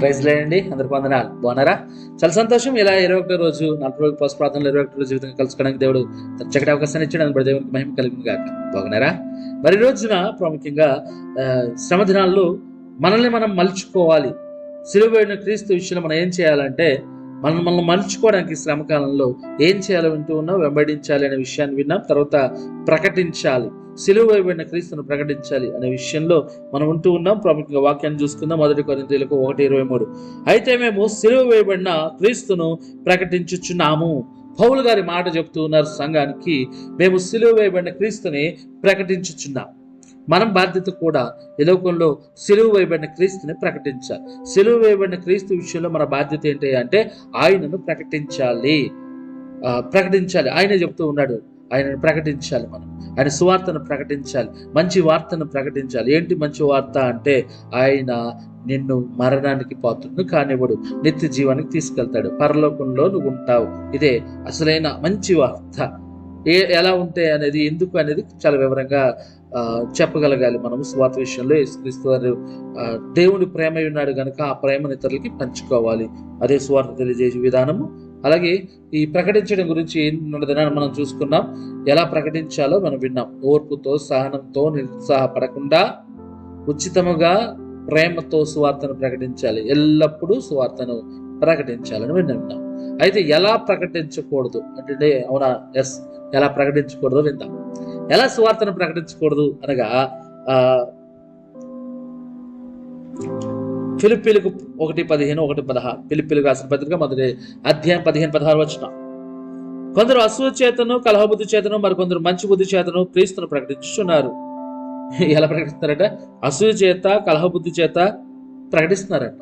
Praise లేండి, అందరికి వందనాలు. బాగున్నారా? చాలా సంతోషం. ఇలా 21 రోజు 40 రోజులు పసు ప్రార్థనలు 21 రోజు జీవితంగా కలుసుకోవడానికి దేవుడు చక్కటి అవకాశాన్ని ఇచ్చాడు. అందుకు దేవునికి మహిమ కలిగింది గాక. బాగున్నారా? మరి రోజున ప్రాముఖ్యంగా శ్రమ దినాల్లో మనల్ని మనం మలుచుకోవాలి. సిలువైన క్రీస్తు విషయంలో మనం ఏం చేయాలంటే మనల్ని మలుచుకోవడానికి శ్రమకాలంలో ఏం చేయాలో వింటూ ఉన్నాం. వెంబడించాలి అనే విషయాన్ని విన్నాం. తర్వాత ప్రకటించాలి, సిలువ వేయబడిన క్రీస్తును ప్రకటించాలి అనే విషయంలో మనం ఉంటూ ఉన్నాం. ప్రాముఖ్యంగా వాక్యాన్ని చూసుకుందాం. 1 కొరింథీయులకు 1:23. అయితే మేము సిలువ వేయబడిన క్రీస్తును ప్రకటించుచున్నాము. పౌలు గారి మాట చెప్తూ ఉన్నారు సంఘానికి. మేము సిలువ వేయబడిన క్రీస్తుని ప్రకటించుచున్నాం. మనం బాధ్యత కూడా ఈ లోకంలో సిలువ వేయబడిన క్రీస్తుని ప్రకటించాలి. సిలువ వేయబడిన క్రీస్తు విషయంలో మన బాధ్యత ఏంటి అంటే ఆయనను ప్రకటించాలి. ఆయన చెప్తూ ఉన్నాడు, ఆయనను ప్రకటించాలి. మనం ఆయన సువార్తను ప్రకటించాలి, మంచి వార్తను ప్రకటించాలి. ఏంటి మంచి వార్త అంటే ఆయన నిన్ను మరణానికి పాత్రుడు కానివ్వడు, నిత్య జీవానికి తీసుకెళ్తాడు, పరలోకంలో నువ్వు ఉంటావు. ఇదే అసలైన మంచి వార్త. ఎలా ఉంటే అనేది, ఎందుకు అనేది చాలా వివరంగా చెప్పగలగాలి. మనము స్వార్థ విషయంలో యేసుక్రీస్తు వారు దేవుని ప్రేమ ఉన్నాడు కనుక ఆ ప్రేమను ఇతరులకి పంచుకోవాలి. అదే స్వార్థ తెలియజేసే విధానము. అలాగే ఈ ప్రకటించడం గురించి ఉన్నదనాన్ని మనం చూసుకున్నాం. ఎలా ప్రకటించాలో మనం విన్నాం. ఓర్పుతో, సహనంతో, నిరుత్సాహపడకుండా ఉచితముగా ప్రేమతో సువార్తను ప్రకటించాలి. ఎల్లప్పుడూ సువార్తను ప్రకటించాలని విన్నాం. అయితే ఎలా ప్రకటించకూడదు అంటే, అవునా, ఎస్, ఎలా ప్రకటించకూడదు విందాం. ఎలా సువార్తను ప్రకటించకూడదు అనగా ఫిలిప్పీలకు 1:15, 1:16. ఫిలిప్పీలకు రాసిన పత్రిక 1వ అధ్యాయం 15-16 వచనం. కొందరు అసూయ చేతను, కలహబుద్ధి చేతను, మరికొందరు మంచి బుద్ధి చేతను క్రీస్తును ప్రకటించుతున్నారు. ఎలా ప్రకటిస్తున్నారట? అసూయ చేత, కలహబుద్ధి చేత ప్రకటిస్తున్నారట.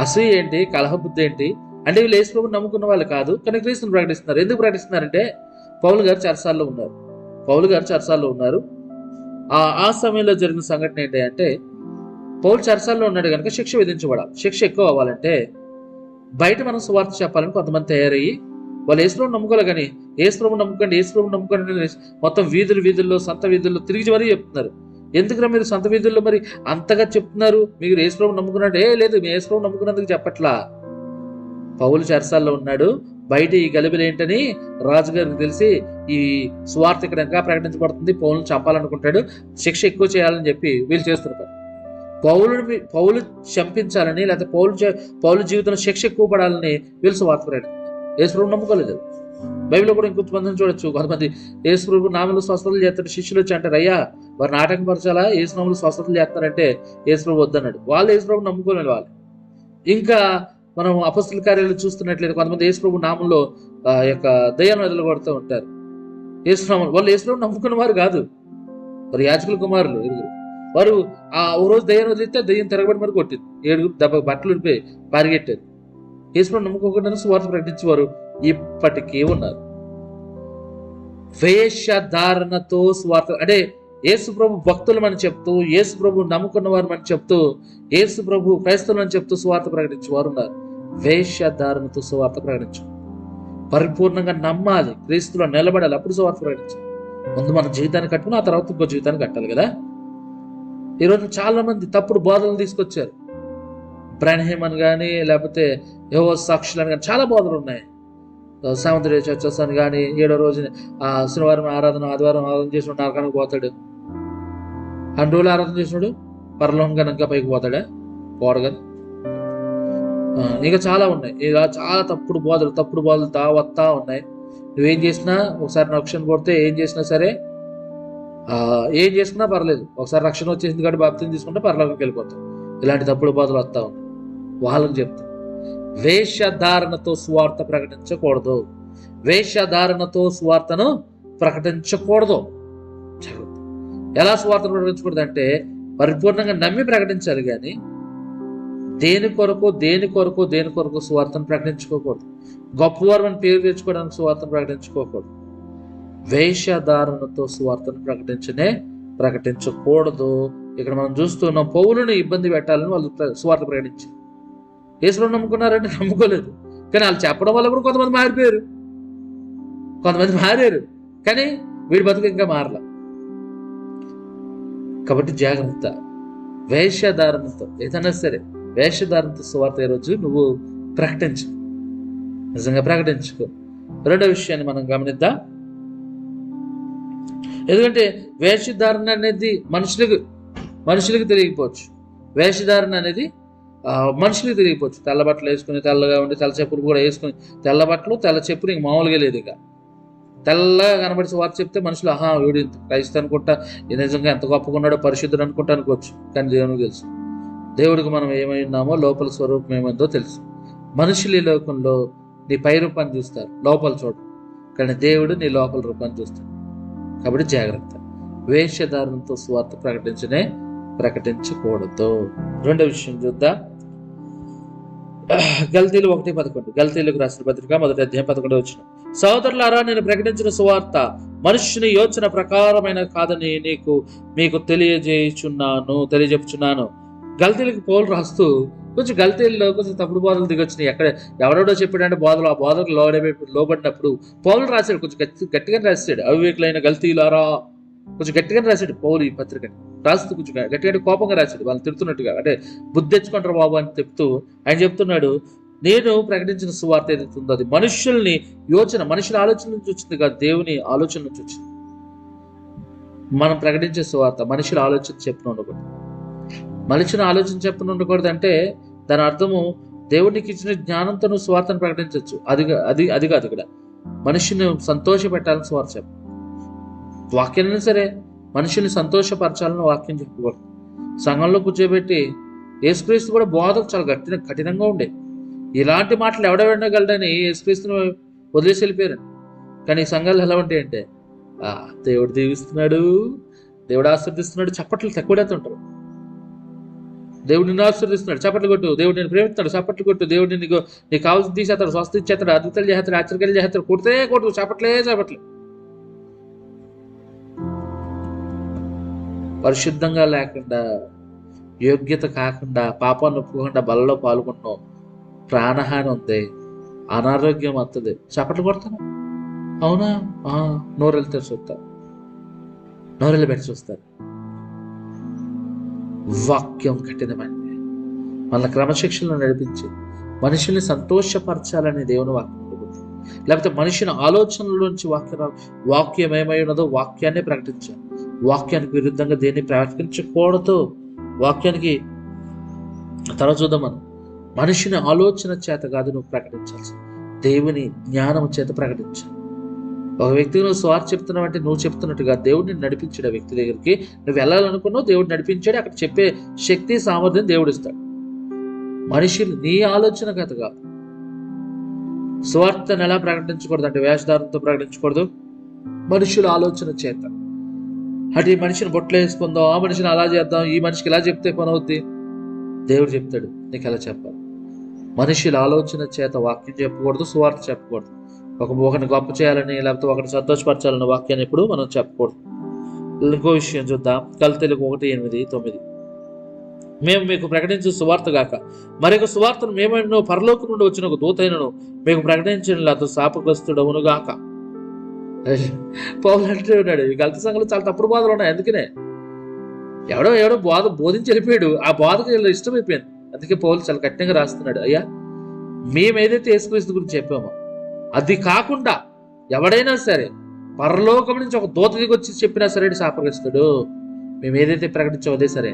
అసూయ ఏంటి, కలహబుద్ధి ఏంటి అంటే వీళ్ళు యేసు ప్రభువుని నమ్ముకున్న వాళ్ళు కాదు, కానీ క్రీస్తును ప్రకటిస్తున్నారు. ఎందుకు ప్రకటిస్తున్నారంటే పౌలు గారు చెరసాల్లో ఉన్నారు. ఆ సమయంలో జరిగిన సంఘటన ఏంటి అంటే, పౌలు చెరసాల్లో ఉన్నాడు కనుక శిక్ష విధించబడాలి. శిక్ష ఎక్కువ అవ్వాలంటే బయట మనం సువార్త చెప్పాలని కొంతమంది తయారయ్యి వాళ్ళు యేసు ప్రభువుని నమ్ముకోలే, కానీ యేసు ప్రభువుని నమ్ముకోండి మొత్తం వీధుల్లో, సంత వీధుల్లో తిరిగి మరీ చెప్తున్నారు. ఎందుకురా మీరు సంత వీధుల్లో మరి అంతగా చెప్తున్నారు? మీరు యేసు ప్రభువుని నమ్ముకున్నాడే? లేదు, మీ యేసు ప్రభువుని నమ్ముకున్నందుకు చెప్పట్లా. పౌలు చెరసాల్లో ఉన్నాడు. బయట ఈ గలిబిలు ఏంటని రాజుగారికి తెలిసి ఈ సువార్త ఇక్కడ ఇంకా ప్రకటించబడుతుంది, పౌలును చంపాలనుకుంటాడు, శిక్ష ఎక్కువ చేయాలని చెప్పి వీళ్ళు చేస్తున్నారు. పౌలు చంపించాలని, లేకపోతే పౌలు జీవితంలో శిక్ష ఎక్కువ పడాలని వీళ్ళు సువార్త ప్రకటించారు. యేసు ప్రభువుని నమ్ముకోలేదు. బైబిల్లో కూడా ఇంకొంతమందిని చూడొచ్చు. కొంతమంది యేసు ప్రభు నామములో స్వస్థతలు చేస్తారు. శిష్యులు వచ్చి అంటారు, అయ్యా వారిని ఆటంకపరచాలా, యేసు నామములో స్వస్థతలు చేస్తారంటే యేసు ప్రభు వద్దన్నాడు. వాళ్ళు యేసు ప్రభువుని నమ్ముకోలేదు. వాళ్ళు ఇంకా మనం అపొస్తలుల కార్యాలు చూస్తున్నట్లయితే కొంతమంది యేసు ప్రభు నామంలో యొక్క దయ్యాలను వదలగొడుతూ ఉంటారు. వాళ్ళు యేసు ప్రభువుని నమ్ముకున్న వారు కాదు, వారు యాజకుల కుమారులు. వారు ఓ రోజు దయ్యాన్ని వదిలితే దయ్యం తిరగబడి మరి కొట్టింది. 7 దెబ్బ బట్టలు ఉడిపోయి పారిగెట్టారు. యేసు ప్రభువుని నమ్ముకోకుండా సువార్త ప్రకటించేవారు ఇప్పటికీ ఉన్నారు. వేషధారణతో సువార్త అంటే యేసు ప్రభు భక్తులు అని చెప్తూ, యేసు ప్రభు నమ్ముకున్న వారు అని చెప్తూ, యేసు ప్రభు క్రైస్తవులు అని చెప్తూ సువార్త ప్రకటించేవారు ఉన్నారు. వేషధారణతో సువార్త ప్రకటించు. పరిపూర్ణంగా నమ్మాలి, క్రీస్తులో నిలబడాలి, అప్పుడు సువార్త ప్రకటించాలి. ముందు మన జీవితాన్ని కట్టుకుని ఆ తర్వాత ఇంకో జీవితాన్ని కట్టాలి కదా. ఈరోజు చాలా మంది తప్పుడు బోధనలు తీసుకొచ్చారు. బ్రాన్హేమ్ అని కానీ, లేకపోతే యెహోవా సాక్షులు అని కానీ చాలా బోధనలు ఉన్నాయి. సెవెంత్ డే చర్చెస్ అని కానీ, 7వ రోజు శనివారం ఆరాధన, ఆదివారం ఆరాధన చేసిన నరకానికి పోతాడు, 2 రోజులు ఆరాధన చేసినాడు పరలోకం కనుక పైకి పోతాడా? పోడు కదా. ఇంకా చాలా ఉన్నాయి. ఇలా చాలా తప్పుడు బోధలు వస్తా ఉన్నాయి. నువ్వేం చేసినా, ఒకసారి రక్షణ కొడితే ఏం చేసినా సరే, ఏం చేసుకున్నా పర్లేదు, ఒకసారి రక్షణ వచ్చేసింది కాబట్టి బాప్తిజం తీసుకుంటే పరలోకంకి వెళ్ళిపోతాం. ఇలాంటి తప్పుడు బోధలు వస్తా ఉన్నాయి. వాళ్ళని చెప్తాం, వేషధారణతో సువార్త ప్రకటించకూడదు. వేషధారణతో సువార్తను ప్రకటించకూడదు. ఎలా సువార్తను ప్రకటించకూడదు అంటే పరిపూర్ణంగా నమ్మి ప్రకటించాలి, కానీ దేని కొరకు సువార్తను ప్రకటించుకోకూడదు. గొప్పవారు అని పేరు తెచ్చుకోవడానికి సువార్తను ప్రకటించుకోకూడదు. వేషధారణతో సువార్తను ప్రకటించకూడదు. ఇక్కడ మనం చూస్తున్నాం, పౌలుని ఇబ్బంది పెట్టాలని వాళ్ళు సువార్త ప్రకటించారు. యేసును నమ్ముకున్నారంటే నమ్ముకోలేదు, కానీ వాళ్ళు చెప్పడం వల్ల కూడా కొంతమంది మారారు, కానీ వీడి బతుకు ఇంకా మారల. కాబట్టి జాగ్రత్త. వేషధారణతో ఏదైనా సరే వేషధారణతో సువార్త ఈరోజు నువ్వు ప్రకటించు, నిజంగా ప్రకటించుకో. రెండో విషయాన్ని మనం గమనిద్దాం. ఎందుకంటే వేషధారణ అనేది మనుషులకు తెలియకపోవచ్చు. వేషధారణ అనేది మనుషులకు తెలియకపోవచ్చు. తెల్ల బట్టలు వేసుకుని, తెల్లగా ఉండి తెల్ల చెప్పులు కూడా వేసుకుని, తెల్ల బట్టలు తెల్ల చెప్పులు ఇంక మామూలుగా లేదు. ఇక తెల్లగా కనబడి వార్త చెప్తే మనుషులు వీడు క్రైస్తవ అనుకుంటా, నిజంగా ఎంత గొప్పగా ఉన్నాడో, పరిశుద్ధుడు అనుకుంటా అనుకోవచ్చు. కానీ దేవునికి తెలుసు, దేవుడికి మనం ఏమై ఉన్నామో, లోపల స్వరూపం ఏమైందో తెలుసు. మనుషులు ఈ లోకంలో నీ పై రూపాన్ని చూస్తారు, లోపల చూడరు. కానీ దేవుడు నీ లోపల రూపాన్ని చూస్తాడు. కాబట్టి జాగ్రత్త, వేషధారణతో స్వార్థ ప్రకటించకూడదు. రెండో విషయం చూద్దాం. గల్తీలు 1:11, గల్తీలకు రాసిన పత్రిక 1:11. సహోదరులారా, నేను ప్రకటించిన సువార్త మనుష్యుని యోచన ప్రకారమైన కాదని మీకు తెలియజెప్పుచున్నాను. గల్తీలకు పౌలు రాస్తూ కొంచెం గల్తీల్లో కొంచెం తప్పుడు బోధలు దిగొచ్చినాయి. ఎవరెవడో చెప్పాడంటే బోధలు, ఆ బోధకు లోబడినప్పుడు పౌలు రాశాడు, కొంచెం గట్టిగానే రాశాడు. అవివేకులైన గల్తీలారా, కొంచెం గట్టిగానే రాశాడు పౌలు ఈ పత్రికని. రాస్తూ కొంచెం గట్టిగా కోపంగా రాశాడు, వాళ్ళు తిడుతున్నట్టుగా. అంటే బుద్ధి తెచ్చుకుంటారు బాబు అని చెప్తూ ఆయన చెప్తున్నాడు, నేను ప్రకటించిన సువార్త ఏదైతే ఉందో అది మనుషుల ఆలోచన నుంచి వచ్చింది కాదు, దేవుని ఆలోచన నుంచి వచ్చింది. మనం ప్రకటించే సువార్త మనుషుల ఆలోచన చెప్పిన ఉండకూడదు. మనుషుల ఆలోచన చెప్పిన ఉండకూడదు అంటే దాని అర్థము దేవునికి ఇచ్చిన జ్ఞానంతో నువ్వు సువార్తను ప్రకటించవచ్చు. అది కాదు. ఇక్కడ మనిషిని సంతోష పెట్టాలని సువార్త చెప్పు. వాక్యాన్ని సరే మనుషుల్ని సంతోషపరచాలని వాక్యం చెప్పకూడదు. సంఘంలో కూర్చోబెట్టి యేసుక్రీస్తు కూడా బోధకు చాలా కఠినంగా ఉండే. ఇలాంటి మాటలు వినగలడని యేసుక్రీస్తును వదిలేసి వెళ్ళిపోయారు. కానీ ఈ సంఘాలు ఎలా ఉంటాయంటే దేవుడు దీవిస్తున్నాడు, దేవుడు ఆశీర్దిస్తున్నాడు, చప్పట్లు తక్కువడేస్తుంటారు. దేవుడు నిన్ను ఆశీర్దిస్తున్నాడు, చప్పట్లు కొట్టు. దేవుడు నేను ప్రేమిస్తున్నాడు, చప్పట్లు కొట్టు. దేవుడు నీకు కావాల్సింది తీసేస్తాడు, స్వస్థ ఇచ్చేస్తాడు, అద్భుతాలు చేస్తాడు, ఆశ్చర్యాలు చేస్తాడు. కొట్టు, చప్పట్లే. పరిశుద్ధంగా లేకుండా, యోగ్యత కాకుండా, పాపాన్ని ఒప్పుకోకుండా బలలో పాల్గొన్నాం, ప్రాణహాని ఉంది, అనారోగ్యం వస్తుంది, చప్పట్లు కొడతాను. అవునా? నోరెళ్ళు తెరిచి చూస్తారు, నోరెళ్ళు పెట్టి చూస్తారు. వాక్యం కఠినమైనది, మన క్రమశిక్షణలో నడిపించి మనుషుల్ని సంతోషపరచాలని దేవుని వాక్యం ఉంటుంది. లేకపోతే మనిషిని ఆలోచనలోంచి వాక్యం ఏమై ఉన్నదో వాక్యాన్ని ప్రకటించాలి. వాక్యానికి విరుద్ధంగా దేన్ని ప్రకటించకూడదు. వాక్యానికి తర్వాత చూద్దాం. మనం మనిషిని ఆలోచన చేత కాదు నువ్వు ప్రకటించాల్సి, దేవుని జ్ఞానం చేత ప్రకటించాలి. ఒక వ్యక్తికి నువ్వు స్వార్థ చెప్తున్నావు అంటే నువ్వు చెప్తున్నట్టుగా దేవుడిని నడిపించాడు. ఆ వ్యక్తి దగ్గరికి నువ్వు వెళ్ళాలనుకున్నావు, దేవుడు నడిపించాడు. అక్కడ చెప్పే శక్తి, సామర్థ్యం దేవుడు ఇస్తాడు. మనుషులు నీ ఆలోచన కథ కాదు. స్వార్థను ఎలా ప్రకటించకూడదు అంటే వేషధారంతో ప్రకటించకూడదు, మనుషుల ఆలోచన చేత. అంటే ఈ మనిషిని బొట్లు వేసుకుందాం, ఆ మనిషిని అలా చేద్దాం, ఈ మనిషికి ఇలా చెప్తే పని అవుద్ది. దేవుడు చెప్తాడు నీకు ఎలా చెప్పాలి. మనుషుల ఆలోచన చేత వాక్యం చెప్పకూడదు, సువార్త చెప్పకూడదు. ఒకరిని గొప్ప చేయాలని లేకపోతే ఒకరిని సంతోషపరచాలన్న వాక్యాన్ని ఎప్పుడు మనం చెప్పకూడదు. ఇంకో విషయం చూద్దాం. గల్తీలకు 1:8-9. మేము మీకు ప్రకటించిన సువార్త గాక మరొక సువార్తను మేమైనా పరలోకం నుండి వచ్చిన ఒక దూతైనను మీకు ప్రకటించిన లేకపోతే శాపగ్రస్తుడవును గాక. పౌలు అంటే ఉన్నాడు, ఈ గల్తీ సంఘంలో చాలా తప్పుడు బోధలు ఉన్నాయి. అందుకనే ఎవడో బోధించి వెళ్ళిపోయాడు, ఆ బోధకు ఇష్టమైపోయింది. అందుకే పౌలు చాలా కఠినంగా రాస్తున్నాడు, అయ్యా మేము ఏదైతే యేసుక్రీస్తు గురించి చెప్పామో అది కాకుండా ఎవడైనా సరే పరలోకం నుంచి ఒక దూత దిగి వచ్చి చెప్పినా సరే శాపగ్రస్తుడు. మేము ఏదైతే ప్రకటించామో అదే సరే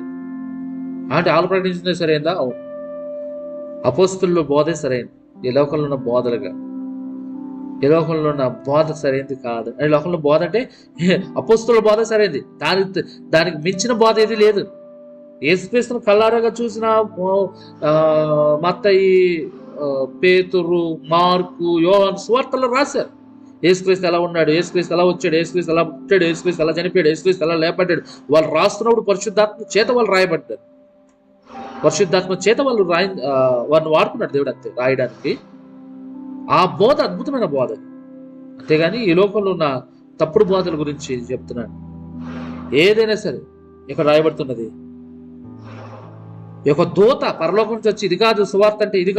అంటే వాళ్ళు ప్రకటించిందే సరైందా? అవును. అపోస్తుల్లో బోధే సరైంది, ఈ లోకంలో ఉన్న బోధలుగా. ఈ లోకంలో ఉన్న బోధ సరైనది కాదు. ఈ లోకంలో బోధ అంటే అపోస్తుల బోధ సరైనది, దానికి మించిన బోధ ఏది లేదు. యేసుక్రీస్తును కళ్ళారగా చూసిన మత్తయి, పేతురు, మార్కు, యోహాను సువార్తల్లో రాశారు. యేసుక్రీస్తు ఎలా ఉన్నాడు, యేసుక్రీస్తు ఎలా వచ్చాడు, యేసుక్రీస్తు ఎలా పుట్టాడు, యేసుక్రీస్తు ఎలా చనిపోయాడు, యేసుక్రీస్తు ఎలా లేపడ్డాడు. వాళ్ళు రాస్తున్నప్పుడు పరిశుద్ధాత్మ చేత వాళ్ళు రాయబడ్డారు. పరిశుద్ధాత్మ చేత వాళ్ళని వాడుకున్నాడు దేవుడు అంతే రాయడానికి. ఆ బోధ అద్భుతమైన బోధ. అంతేగాని ఈ లోకంలో ఉన్న తప్పుడు బోధల గురించి చెప్తున్నాను. ఏదైనా సరే ఇక్కడ రాయబడుతున్నది ఒక దూత పరలోకం నుంచి వచ్చి ఇది కాదు సువార్త అంటే ఇది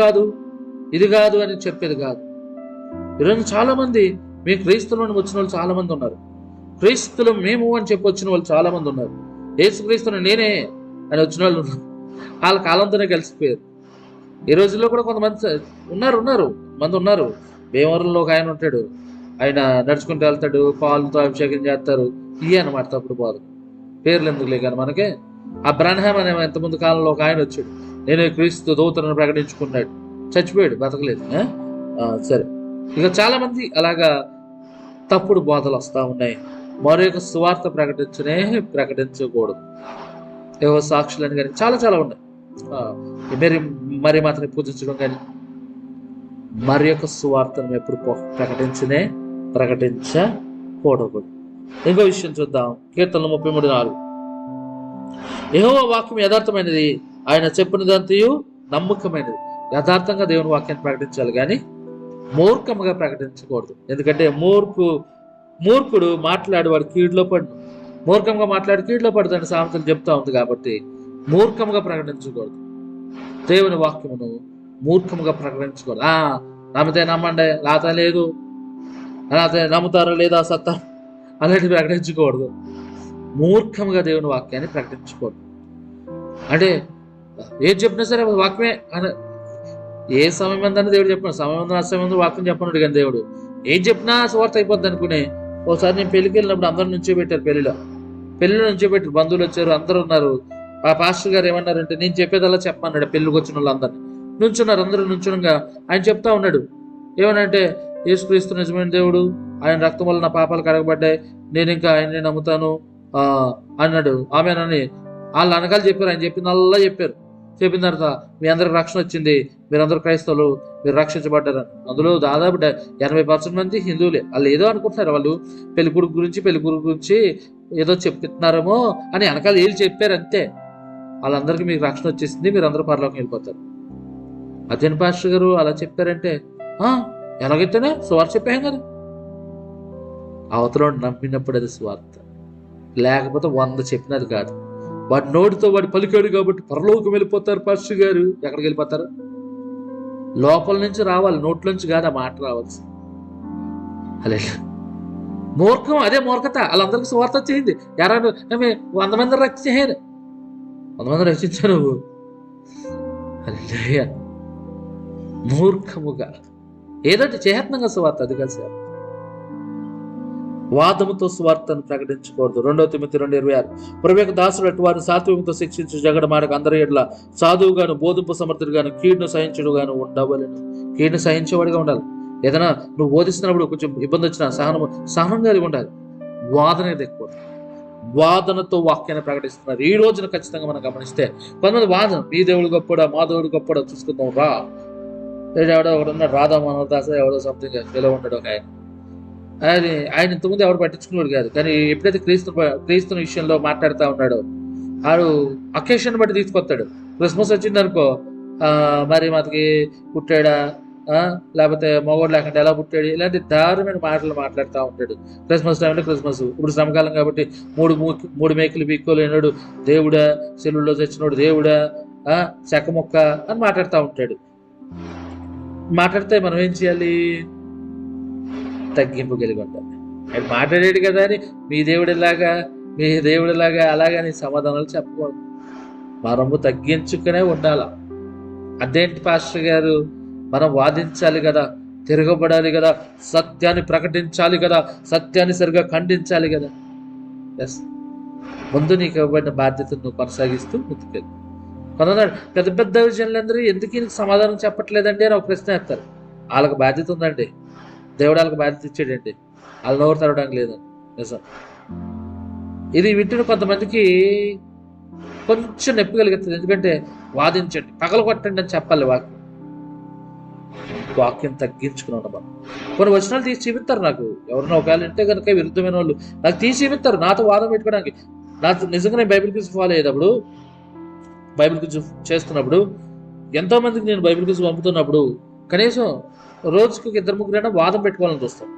కాదు అని చెప్పేది కాదు. ఈరోజు చాలా మంది మేము క్రీస్తులను వచ్చిన వాళ్ళు చాలా మంది ఉన్నారు. క్రీస్తులు మేము అని చెప్పి వచ్చిన వాళ్ళు చాలా మంది ఉన్నారు. యేసు క్రీస్తును నేనే అని వచ్చిన వాళ్ళు ఉన్నారు. వాళ్ళ కాలంతోనే కలిసిపోయారు. ఈ రోజుల్లో కూడా కొంతమంది ఉన్నారు. భీమవరంలో ఒక ఆయన ఉంటాడు. ఆయన నడుచుకుంటూ వెళ్తాడు, పాలతో అభిషేకం చేస్తారు. ఇవి అనమాట తప్పుడు బోధ. పేర్లు ఎందుకులే కానీ మనకి. ఆ బ్రన్హామ్ అనే ఇంతకుముందు కాలంలో ఒక ఆయన వచ్చాడు. నేను క్రీస్తు దూతను ప్రకటించుకున్నాడు, చచ్చిపోయాడు, బతకలేదు. సరే, ఇక చాలా మంది అలాగా తప్పుడు బోధలు వస్తూ ఉన్నాయి. మరొక సువార్త ప్రకటించకూడదు. ఏవో సాక్షులని కానీ చాలా ఉన్నాయి. మరి మాత్రం పూజించడం కానీ మరి యొక్క సువార్తను ఎప్పుడు ప్రకటించకూడదు. ఇంకో విషయం చూద్దాం. కీర్తనలు 33:4. యెహోవా వాక్యం యథార్థమైనది, ఆయన చెప్పినదంతయు నమ్మకమైనది. యథార్థంగా దేవుని వాక్యాన్ని ప్రకటించాలి కానీ మూర్ఖముగా ప్రకటించకూడదు. ఎందుకంటే మూర్ఖుడు మాట్లాడేవాడు కీడులో పడు. మూర్ఖంగా మాట్లాడి కీడులో పడుతుంది సామెతలు చెప్తా ఉంది. కాబట్టి మూర్ఖముగా ప్రకటించకూడదు. దేవుని వాక్యమును మూర్ఖముగా ప్రకటించకూడదు. నమ్మితే నమ్మండి, లేత లేదు, లేకపోతే నమ్ముతారో లేదా సత్తారు, అలాంటివి ప్రకటించకూడదు. మూర్ఖముగా దేవుని వాక్యాన్ని ప్రకటించకూడదు. అంటే ఏం చెప్పినా సరే వాక్యమే అని, ఏ సమయం ఉందని దేవుడు చెప్పాడు. సమయం ఉందని అసమయం ఉందని వాక్యం చెప్పన్నాడు. కానీ దేవుడు ఏం చెప్పినా సువార్త అయిపోద్ది అనుకునే. ఒకసారి నేను పెళ్లికి వెళ్ళినప్పుడు అందరూ నుంచో పెట్టారు. పెళ్లిలో నుంచో పెట్టారు. బంధువులు వచ్చారు, అందరూ ఉన్నారు. ఆ పాస్టర్ గారు ఏమన్నారంటే, నేను చెప్పేదల్లా చెప్పమన్నాడు. పెళ్లికి వచ్చిన వాళ్ళందరినీ నుంచున్నారు. అందరూ నుంచునగా ఆయన చెప్తా ఉన్నాడు. ఏమనంటే, యేసుక్రీస్తు నిజమైన దేవుడు, ఆయన రక్తం వల్ల నా పాపాలు కడగబడ్డాయి, నేను ఇంకా ఆయన్ని నమ్ముతాను అన్నాడు. ఆమెనని వాళ్ళు అనకాలు చెప్పారు. ఆయన చెప్పిందల్లా చెప్పిన తర్వాత మీ అందరికి రక్షణ వచ్చింది, మీరందరూ క్రైస్తవులు, మీరు రక్షించబడ్డారు. అందులో దాదాపు 80% మంది హిందువులే. వాళ్ళు ఏదో అనుకుంటున్నారు, వాళ్ళు పెళ్లి కొడుకు గురించి ఏదో చెప్తున్నారేమో అని వెనకాల వీళ్ళు చెప్పారు అంతే. వాళ్ళందరికీ మీకు రక్షణ వచ్చేసింది, మీరు అందరూ పరలోకం వెళ్ళిపోతారు. అదేం పాస్టర్ గారు అలా చెప్పారంటే, ఎలాగైతేనే స్వార్థ చెప్పాం కదా. అవతల నమ్మినప్పుడు అది స్వార్థ, లేకపోతే 100 చెప్పినది కాదు. వాడి నోటితో వాడు పలికాడు కాబట్టి పరలోకం వెళ్ళిపోతారు. పాస్టర్ గారు ఎక్కడికి వెళ్ళిపోతారు? లోపల నుంచి రావాలి, నోట్లోంచి కాదు ఆ మాట రావాల్సి. అలే మూర్ఖం, అదే మూర్ఖత. వాళ్ళందరికీ స్వార్థ వచ్చేయింది. ఎవరైనా 100 మంది రక్షించాను, 100 మంది రక్షించాను నువ్వు. అలే మూర్ఖముగా ఏదంటే చేతనంగా స్వార్థ, అది కాదు సార్. వాదముతో స్వార్థను ప్రకటించకూడదు. 2 తిమోతి 2:26. ప్రభువు దాసుడు అటు వారిని సాత్వికంతో శిక్షించు జగడమాడక అందరి ఎడ్ల సాధువుగాను బోధింపు సమర్థుడుగాను కీడును సహించుడుగాను ఉండవలెను. కీడును సహించేవాడిగా ఉండాలి. ఏదైనా నువ్వు బోధిస్తున్నప్పుడు కొంచెం ఇబ్బంది వచ్చినా సహనం కలిగి ఉండాలి. వాదన ఎక్కువ. వాదనతో వాక్యాన్ని ప్రకటిస్తున్నారు ఈ రోజున. ఖచ్చితంగా మనం గమనిస్తే కొంతమంది వాదన, మీ దేవుడు గొప్పడా, మా దేవుడు గొప్పడా, చూసుకుందాం రా. ఎవడో ఒకడున్నాడు, రాధా మనోదాస ఎవడో సంథింగ్ ఎలా ఉంటాడు ఒక ఆయన ఇంతకుముందు ఎవరు పట్టించుకున్నాడు కాదు. కానీ ఎప్పుడైతే క్రీస్తు విషయంలో మాట్లాడుతూ ఉన్నాడో, ఆడు అకేషన్ బట్టి తీసుకొస్తాడు. క్రిస్మస్ వచ్చింది అనుకో, మరి మాతకి పుట్టాడా, లేకపోతే మగవాడు లేకుండా ఎలా పుట్టాడు, ఇలాంటి దారుణమైన మాటలు మాట్లాడుతూ ఉంటాడు. క్రిస్మస్ టైంలో క్రిస్మస్, ఇప్పుడు శ్రమకాలం కాబట్టి మూడు మేకలు పీక్కోలేనాడు దేవుడా, సెలువుల్లో చచ్చినోడు దేవుడా, చెక్క మొక్క అని మాట్లాడుతూ ఉంటాడు. మాట్లాడితే మనం ఏం చేయాలి? తగ్గింపు కలిగి ఉండాలి. ఆయన మాట్లాడాడు కదా అని మీ దేవుడిలాగా అలాగని సమాధానాలు చెప్పకూడదు. మనము తగ్గించుకునే ఉండాల. అదేంటి పాస్టర్ గారు, మనం వాదించాలి కదా, తిరగబడాలి కదా, సత్యాన్ని ప్రకటించాలి కదా, సత్యాన్ని సరిగా ఖండించాలి కదా. ఎస్, ముందు నీకు ఇవ్వబడిన బాధ్యతను నువ్వు కొనసాగిస్తూ ముందుకెళ్ళి. కొందరు పెద్ద పెద్ద విషయాలందరూ ఎందుకు నీకు సమాధానం చెప్పట్లేదండి అని ఒక ప్రశ్న వేస్తారు. వాళ్ళకి బాధ్యత ఉందండి, దేవుడు వాళ్ళకి బాధ్యత ఇచ్చాడండి, వాళ్ళు నోరు తరవడానికి లేదండి. నిజం. ఇది వింటున్న కొంతమందికి కొంచెం నొప్పి కలుగుతుంది. ఎందుకంటే వాదించండి, పగల కొట్టండి అని చెప్పాలి. వాక్యం తగ్గించుకుని ఉండమా. కొన్ని వచనాలు తీసి చూపిస్తారు నాకు. ఎవరైనా ఒకవేళ వింటే కనుక విరుద్ధమైన వాళ్ళు నాకు తీసి చూపిస్తారు, నాతో వాదం పెట్టుకోవడానికి. నాకు నిజంగా నేను బైబిల్ క్విజ్ ఫాలో అయ్యేటప్పుడు, బైబిల్ క్విజ్ చేస్తున్నప్పుడు, ఎంతోమందికి నేను బైబిల్ క్విజ్ పంపుతున్నప్పుడు కనీసం రోజుకి 2-3 వాదం పెట్టుకోవాలని చూస్తాను.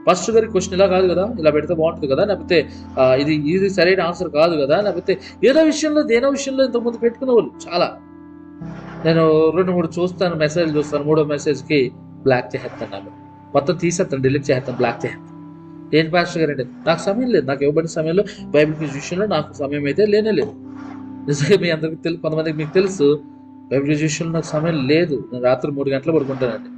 ఫస్ట్ గారి క్వశ్చన్ ఇలా కాదు కదా, ఇలా పెడితే బాగుంటుంది కదా, లేకపోతే ఇది సరైన ఆన్సర్ కాదు కదా, లేకపోతే దేనో విషయంలో ఇంతకుముందు పెట్టుకునే వాళ్ళు చాలా. నేను 2-3 చూస్తాను, మెసేజ్ చూస్తాను, 3వ మెసేజ్కి బ్లాక్ చేసేస్తాను, మొత్తం తీసేస్తాను, డిలీట్ చేస్తాను, బ్లాక్ చేస్తాను. ఏం పాస్టర్ గారు అంటే, నాకు సమయం లేదు, నాకు ఇవ్వబడిన సమయంలో బైబిల్ క్విజ్ విషయంలో నాకు సమయం అయితే లేనే లేదు. నిజంగా మీ అందరికి కొంతమందికి మీకు తెలుసు, బైబిల్ క్విజ్ విషయంలో నాకు సమయం లేదు. నేను రాత్రి 3 గంటలు పడుకుంటానండి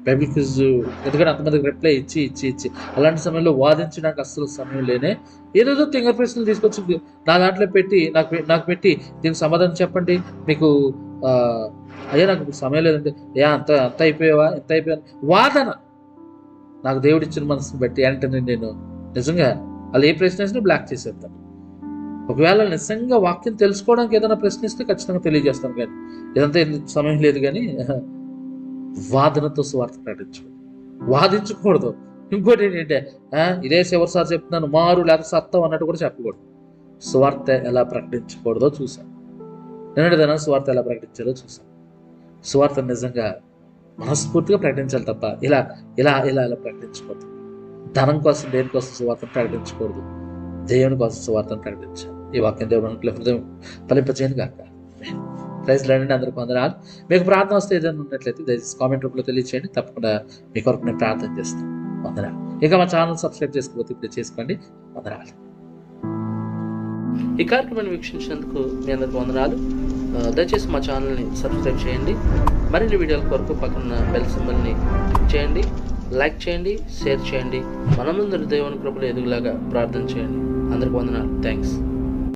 బైబిల్ క్విజ్, ఎందుకంటే అంతమందికి రిప్లై ఇచ్చి అలాంటి సమయంలో వాదించడానికి అస్సలు సమయం లేనే. ఏదేదో తింగర్ ప్రశ్నలు తీసుకొచ్చి నా దాంట్లో పెట్టి నాకు పెట్టి దీనికి సమాధానం చెప్పండి మీకు, అయ్యా నాకు ఇప్పుడు సమయం లేదంటే అంత అయిపోయావా, ఎంత అయిపోయాను వాదన. నాకు దేవుడిచ్చిన మనసుని బట్టి వెంటనే నేను నిజంగా వాళ్ళు ఏ ప్రశ్న వేసినా బ్లాక్ చేసేస్తాను. ఒకవేళ నిజంగా వాక్యం తెలుసుకోవడానికి ఏదైనా ప్రశ్నిస్తే ఖచ్చితంగా తెలియజేస్తాను, కానీ ఇదంతా సమయం లేదు. కానీ వాదనతో సువార్త ప్రకటించకూడదు, వాదించకూడదు. ఇంకోటి ఏంటంటే ఇదే చివరిసారి చెప్తున్నాను మారు లేకపోతే సత్తం అన్నట్టు కూడా చెప్పకూడదు. సువార్త ఎలా ప్రకటించకూడదో చూసాను. నిన్నటిదైనా సువార్త ఎలా ప్రకటించారో చూసాను. సువార్త నిజంగా మనస్ఫూర్తిగా ప్రకటించాలి తప్ప ఇలా ఇలా ఇలా ఇలా ప్రకటించకూడదు. ధనం కోసం దేనికోసం సువార్తను ప్రకటించకూడదు, దేవుని కోసం సువార్తను ప్రకటించాలి. ఈ వాక్యం దేవుని హృదయం ఫలింపజేయను గాక. ప్రైజ్ లాండి, అందరికీ వందనాలు. మీకు ప్రార్థన వస్తే ఏదైనా ఉన్నట్లయితే దయచేసి కామెంట్ రూపంలో తెలియచేయండి. తప్పకుండా మీ కొరకు నేను ప్రార్థన చేస్తాను. వందనాలు. ఇక మా ఛానల్ సబ్స్క్రైబ్ చేసుకోకపోతే ఇప్పుడు చేసుకోండి. వందనాలు. ఈ కార్యక్రమాన్ని వీక్షించినందుకు మీ అందరికీ వందనాలు. దయచేసి మా ఛానల్ని సబ్స్క్రైబ్ చేయండి. మరిన్ని వీడియోల కొరకు పక్కన బెల్ సింబల్ని క్లిక్ చేయండి, లైక్ చేయండి, షేర్ చేయండి. మనమందరి దేవుని కృపలో ఎదుగులాగా ప్రార్థన చేయండి. అందరికీ వందనాలు. థ్యాంక్స్.